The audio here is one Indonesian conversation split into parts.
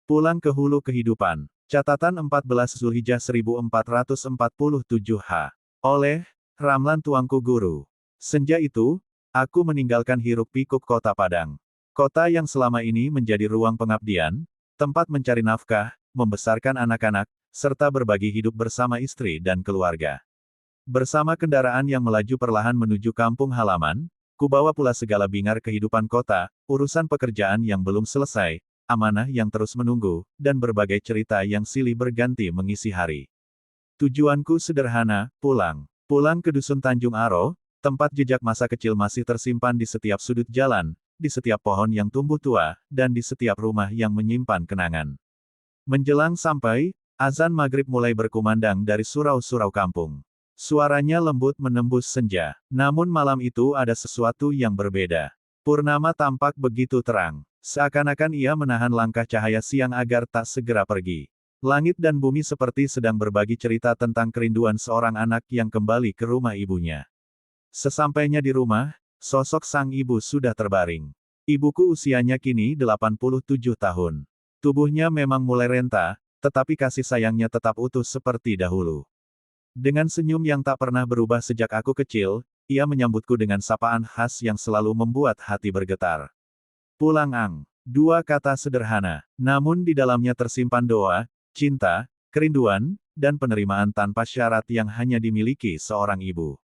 Pulang ke hulu kehidupan. Catatan 14 Zulhijjah 1447 Oleh Ramlan Tuanku Guru. Senja itu, aku meninggalkan hiruk-pikuk kota Padang. Kota yang selama ini menjadi ruang pengabdian, tempat mencari nafkah, membesarkan anak-anak, serta berbagi hidup bersama istri dan keluarga. Bersama kendaraan yang melaju perlahan menuju kampung halaman, kubawa pula segala bingar kehidupan kota, urusan pekerjaan yang belum selesai, amanah yang terus menunggu, dan berbagai cerita yang silih berganti mengisi hari. Tujuanku sederhana, pulang. Pulang ke Dusun Tanjung Aro, tempat jejak masa kecil masih tersimpan di setiap sudut jalan, di setiap pohon yang tumbuh tua, dan di setiap rumah yang menyimpan kenangan. Menjelang sampai, azan maghrib mulai berkumandang dari surau-surau kampung. Suaranya lembut menembus senja. Namun malam itu ada sesuatu yang berbeda. Purnama tampak begitu terang. Seakan-akan ia menahan langkah cahaya siang agar tak segera pergi. Langit dan bumi seperti sedang berbagi cerita tentang kerinduan seorang anak yang kembali ke rumah ibunya. Sesampainya di rumah, sosok sang ibu sudah terbaring. Ibuku usianya kini 87 tahun. Tubuhnya memang mulai renta, tetapi kasih sayangnya tetap utuh seperti dahulu. Dengan senyum yang tak pernah berubah sejak aku kecil, ia menyambutku dengan sapaan khas yang selalu membuat hati bergetar. Pulang Ang. Dua kata sederhana, namun di dalamnya tersimpan doa, cinta, kerinduan, dan penerimaan tanpa syarat yang hanya dimiliki seorang ibu.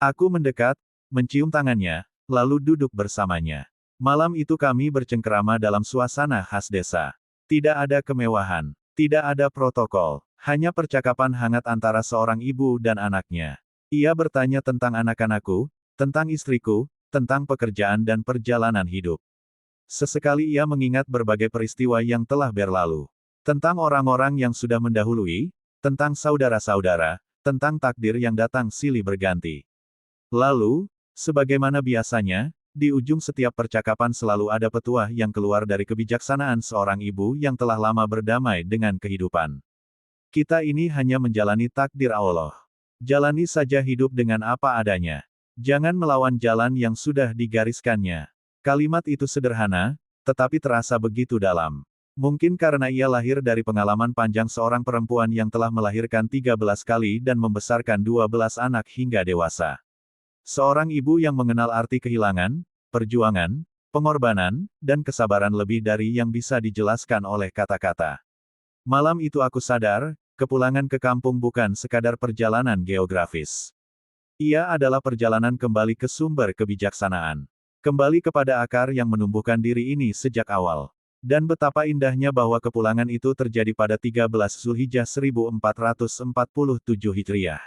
Aku mendekat, mencium tangannya, lalu duduk bersamanya. Malam itu kami bercengkerama dalam suasana khas desa. Tidak ada kemewahan, tidak ada protokol, hanya percakapan hangat antara seorang ibu dan anaknya. Ia bertanya tentang anak-anakku, tentang istriku, tentang pekerjaan dan perjalanan hidup. Sesekali ia mengingat berbagai peristiwa yang telah berlalu. Tentang orang-orang yang sudah mendahului, tentang saudara-saudara, tentang takdir yang datang silih berganti. Lalu, sebagaimana biasanya, di ujung setiap percakapan selalu ada petuah yang keluar dari kebijaksanaan seorang ibu yang telah lama berdamai dengan kehidupan. Kita ini hanya menjalani takdir Allah. Jalani saja hidup dengan apa adanya. Jangan melawan jalan yang sudah digariskannya. Kalimat itu sederhana, tetapi terasa begitu dalam. Mungkin karena ia lahir dari pengalaman panjang seorang perempuan yang telah melahirkan 13 kali dan membesarkan 12 anak hingga dewasa. Seorang ibu yang mengenal arti kehilangan, perjuangan, pengorbanan, dan kesabaran lebih dari yang bisa dijelaskan oleh kata-kata. Malam itu aku sadar, kepulangan ke kampung bukan sekadar perjalanan geografis. Ia adalah perjalanan kembali ke sumber kebijaksanaan. Kembali kepada akar yang menumbuhkan diri ini sejak awal. Dan betapa indahnya bahwa kepulangan itu terjadi pada 13 Zulhijjah 1447 Hijriah.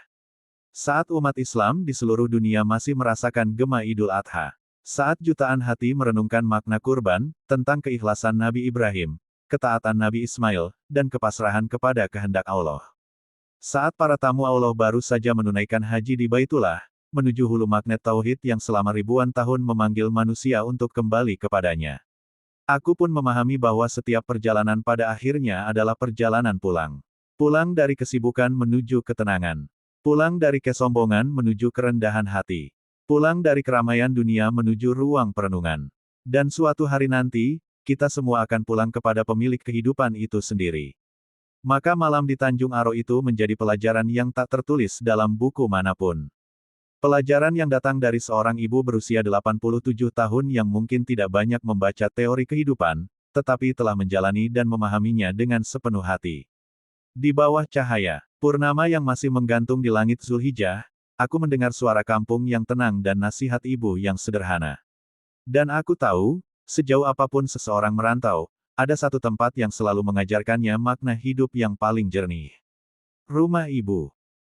Saat umat Islam di seluruh dunia masih merasakan gema Idul Adha. Saat jutaan hati merenungkan makna kurban, tentang keikhlasan Nabi Ibrahim, ketaatan Nabi Ismail, dan kepasrahan kepada kehendak Allah. Saat para tamu Allah baru saja menunaikan haji di Baitullah, menuju hulu magnet tauhid yang selama ribuan tahun memanggil manusia untuk kembali kepadanya. Aku pun memahami bahwa setiap perjalanan pada akhirnya adalah perjalanan pulang. Pulang dari kesibukan menuju ketenangan. Pulang dari kesombongan menuju kerendahan hati. Pulang dari keramaian dunia menuju ruang perenungan. Dan suatu hari nanti, kita semua akan pulang kepada pemilik kehidupan itu sendiri. Maka malam di Tanjung Aro itu menjadi pelajaran yang tak tertulis dalam buku manapun. Pelajaran yang datang dari seorang ibu berusia 87 tahun yang mungkin tidak banyak membaca teori kehidupan, tetapi telah menjalani dan memahaminya dengan sepenuh hati. Di bawah cahaya purnama yang masih menggantung di langit Zulhijjah, aku mendengar suara kampung yang tenang dan nasihat ibu yang sederhana. Dan aku tahu, sejauh apapun seseorang merantau, ada satu tempat yang selalu mengajarkannya makna hidup yang paling jernih. Rumah ibu.